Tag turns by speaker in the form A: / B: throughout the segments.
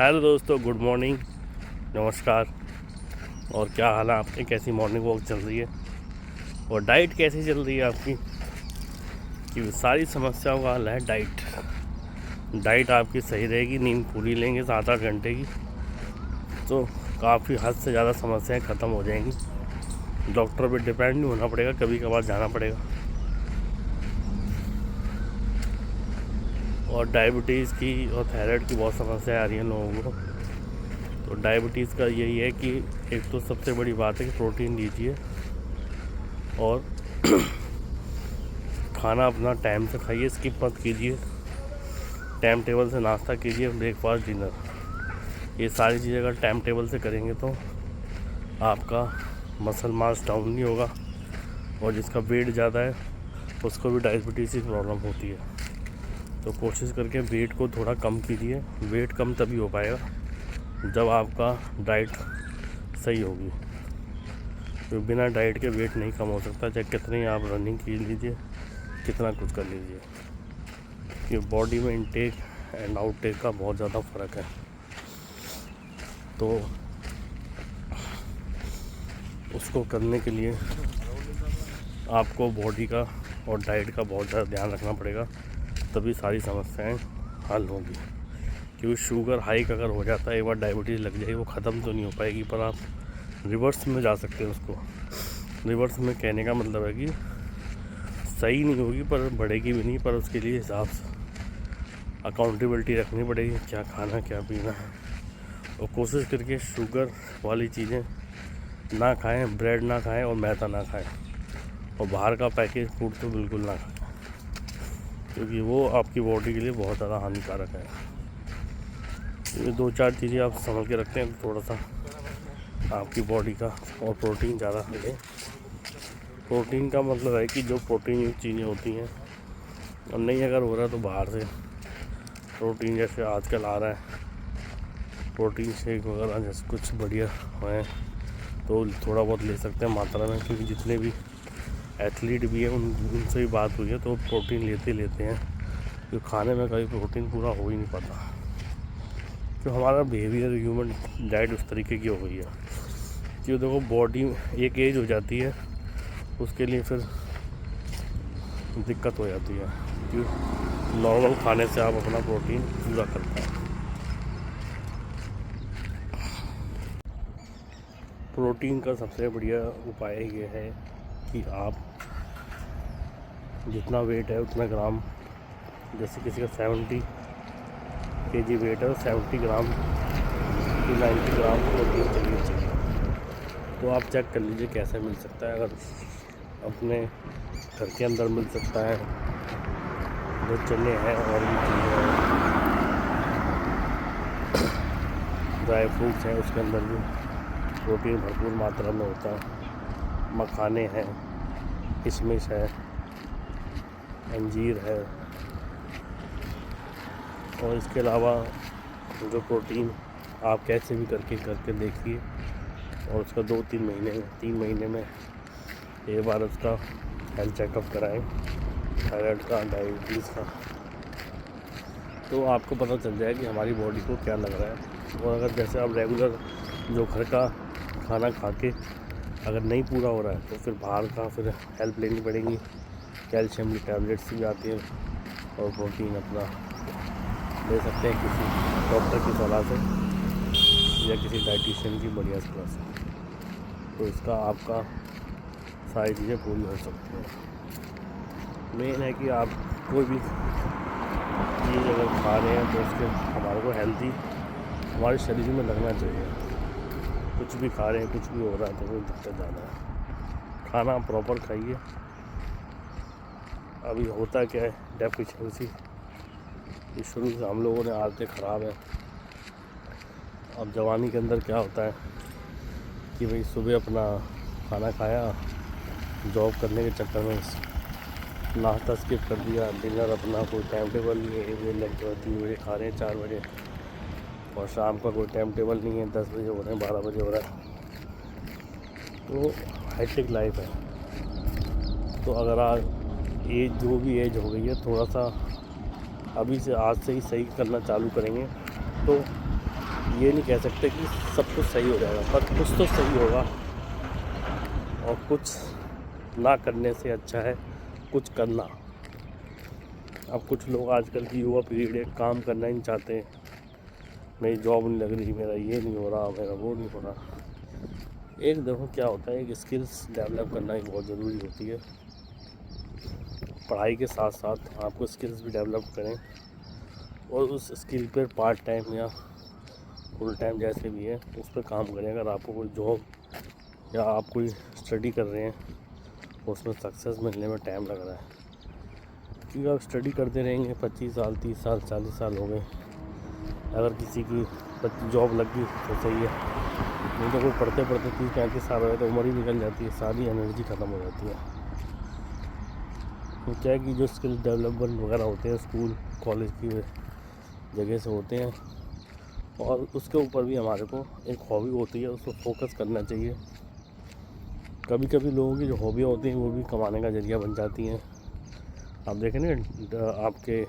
A: Hello दोस्तों, good morning, नमस्कार। और क्या हाल है आपके? कैसी मॉर्निंग वॉक चल रही है और डाइट कैसी चल रही है आपकी? कि सारी समस्याओं का हल है डाइट आपकी सही रहेगी, नींद पूरी लेंगे 7-8 घंटे की, तो काफ़ी हद से ज़्यादा समस्याएं ख़त्म हो जाएंगी। डॉक्टर पे डिपेंड नहीं होना पड़ेगा, कभी कभार जाना पड़ेगा। और डायबिटीज़ की और थायराइड की बहुत समस्या आ रही है लोगों को। तो डायबिटीज़ का यही है कि एक तो सबसे बड़ी बात है कि प्रोटीन लीजिए और खाना अपना टाइम से खाइए, स्किप मत कीजिए। टाइम टेबल से नाश्ता कीजिए, ब्रेकफास्ट, डिनर, ये सारी चीज़ें अगर टाइम टेबल से करेंगे तो आपका मसल मास डाउन नहीं होगा। और जिसका वेट ज़्यादा है उसको भी डायबिटीज़ की प्रॉब्लम होती है। तो कोशिश करके वेट को थोड़ा कम कीजिए। वेट कम तभी हो पाएगा जब आपका डाइट सही होगी। तो बिना डाइट के वेट नहीं कम हो सकता, चाहे कितनी आप रनिंग की लीजिए, कितना कुछ कर लीजिए। कि बॉडी में इनटेक एंड आउटटेक का बहुत ज़्यादा फ़र्क है। तो उसको करने के लिए आपको बॉडी का और डाइट का बहुत ज़्यादा ध्यान रखना पड़ेगा, तभी सारी समस्याएं हल होंगी। क्योंकि शुगर हाइक अगर हो जाता है, एक बार डायबिटीज़ लग जाएगी, वो ख़त्म तो नहीं हो पाएगी, पर आप रिवर्स में जा सकते हैं उसको। रिवर्स में कहने का मतलब है कि सही नहीं होगी पर बढ़ेगी भी नहीं, पर उसके लिए हिसाब से अकाउंटेबिलिटी रखनी पड़ेगी, क्या खाना क्या पीना है। और कोशिश करके शुगर वाली चीज़ें ना खाएं, ब्रेड ना खाएं और मैदा ना खाएं, और बाहर का पैकेज फूड तो बिल्कुल ना खाएं, क्योंकि वो आपकी बॉडी के लिए बहुत ज़्यादा हानिकारक है। ये 2-4 चीज़ें आप समझ के रखते हैं तो थोड़ा सा आपकी बॉडी का। और प्रोटीन ज़्यादा मिले। प्रोटीन का मतलब है कि जो प्रोटीन युक्त चीज़ें होती हैं, और नहीं अगर हो रहा तो बाहर से प्रोटीन, जैसे आजकल आ रहा है प्रोटीन शेक वगैरह, जैसे कुछ बढ़िया है तो थोड़ा बहुत ले सकते हैं मात्रा में। क्योंकि जितने भी एथलीट भी हैं उनसे भी बात हुई है तो प्रोटीन लेते हैं, तो खाने में कभी प्रोटीन पूरा हो ही नहीं पाता। तो हमारा बिहेवियर, ह्यूमन डाइट उस तरीके की हो गई है कि देखो बॉडी एक एज हो जाती है, उसके लिए फिर दिक्कत हो जाती है कि नॉर्मल खाने से आप अपना प्रोटीन पूरा कर पाएँ। प्रोटीन का सबसे बढ़िया उपाय ये है कि आप जितना वेट है उतना ग्राम, जैसे किसी का 70 kg वेट है, 70 ग्राम टू 90 ग्राम प्रोटीन चाहिए। तो आप चेक कर लीजिए कैसे मिल सकता है। अगर अपने घर के अंदर मिल सकता है, जो चने हैं और भी चीज़ें हैं, ड्राई फ्रूट्स हैं, उसके अंदर भी प्रोटीन भरपूर मात्रा में होता है। मखाने हैं, किशमिश है, अंजीर है। और इसके अलावा जो प्रोटीन आप कैसे भी करके देखिए, और उसका 2-3 महीने में, 3 महीने में एक बार उसका हेल्थ चेकअप कराएं, थायराइड का, डायबिटीज़ का, तो आपको पता चल जाएगा कि हमारी बॉडी को क्या लग रहा है। और अगर जैसे आप रेगुलर जो घर का खाना खा के अगर नहीं पूरा हो रहा है तो फिर बाहर का फिर हेल्प लेनी पड़ेगी। कैल्शियम की टैबलेट्स भी आती हैं, और प्रोटीन अपना ले सकते हैं किसी डॉक्टर की सलाह से या किसी डाइटिशियन की बढ़िया सलाह से। तो इसका आपका सारी चीज़ें पूरी हो सकती हैं। मेन है कि आप कोई भी चीज़ अगर खा रहे हैं तो उसके हमारे को हेल्दी हमारे शरीर में लगना चाहिए। कुछ भी खा रहे हैं, कुछ भी हो रहा है तो कोई दिक्कत ज़्यादा है। खाना प्रॉपर खाइए। अभी होता क्या है, डेफिशिएंसी शुरू से हम लोगों ने आदतें ख़राब है। अब जवानी के अंदर क्या होता है कि भाई सुबह अपना खाना खाया, जॉब करने के चक्कर में नाश्ता स्किप कर दिया, डिनर अपना कोई टाइम टेबल नहीं है, 1 बजे लग गया, 3 बजे खा रहे हैं, 4 बजे, और शाम का कोई टाइम टेबल नहीं है, 10 बजे हो रहे हैं, 12 बजे हो रहा है। तो हेक्टिक लाइफ है। तो अगर आज एज जो भी एज हो गई है, थोड़ा सा अभी से आज से ही सही करना चालू करेंगे तो ये नहीं कह सकते कि सब कुछ सही हो जाएगा, पर कुछ तो सही होगा। और कुछ ना करने से अच्छा है कुछ करना। अब कुछ लोग आजकल की युवा पीढ़ी काम करना ही नहीं चाहते। मेरी जॉब नहीं लग रही, मेरा ये नहीं हो रहा, मेरा वो नहीं हो रहा। एक देखो क्या होता है, एक स्किल्स डेवलप करना ही बहुत ज़रूरी होती है। पढ़ाई के साथ साथ आपको स्किल्स भी डेवलप करें और उस स्किल पर पार्ट टाइम या फुल टाइम जैसे भी है उस पर काम करें। अगर आपको कोई जॉब या आप कोई स्टडी कर रहे हैं उसमें सक्सेस मिलने में टाइम लग रहा है, क्योंकि आप स्टडी करते रहेंगे 25 साल 30 साल 40 साल हो गए, अगर किसी की जॉब लग गई तो सही है, नहीं तो कोई पढ़ते पढ़ते 30-35 साल हो गए तो उम्र ही निकल जाती है, सारी एनर्जी ख़त्म हो जाती है। तो क्या है कि जो स्किल डेवलपमेंट वगैरह होते हैं स्कूल कॉलेज की जगह से होते हैं, और उसके ऊपर भी हमारे को एक हॉबी होती है, उस पर फोकस करना चाहिए। कभी कभी लोगों की जो हॉबियाँ होती हैं वो भी कमाने का ज़रिया बन जाती हैं। आप देखें ना, आपके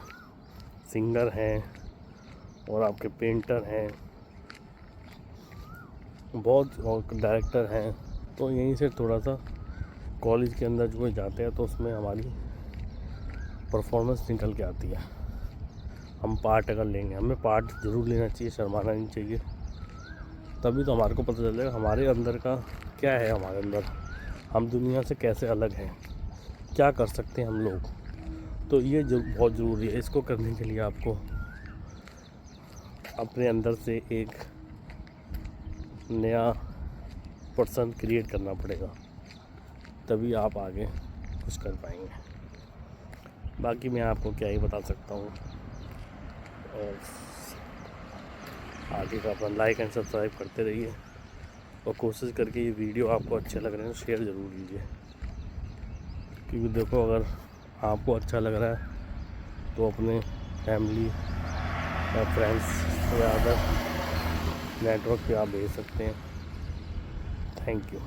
A: सिंगर हैं और आपके पेंटर हैं, बहुत और डायरेक्टर हैं, तो यहीं से थोड़ा सा कॉलेज के अंदर जो जाते हैं तो उसमें हमारी परफॉर्मेंस निकल के आती है। हम पार्ट अगर लेंगे, हमें पार्ट ज़रूर लेना चाहिए, शर्माना नहीं चाहिए, तभी तो हमारे को पता चलेगा हमारे अंदर का क्या है, हमारे अंदर हम दुनिया से कैसे अलग हैं, क्या कर सकते हैं हम लोग। तो ये बहुत ज़रूरी है। इसको करने के लिए आपको अपने अंदर से एक नया पर्सन क्रिएट करना पड़ेगा, तभी आप आगे कुछ कर पाएंगे। बाकी मैं आपको क्या ही बता सकता हूँ। और आगे का अपना लाइक एंड सब्सक्राइब करते रहिए, और कोशिश करके ये वीडियो आपको अच्छे लग रहे हैं तो शेयर ज़रूर कीजिए, क्योंकि देखो अगर आपको अच्छा लग रहा है तो अपने फैमिली या फ्रेंड्स या अदर नेटवर्क पे आप भेज सकते हैं। Thank you.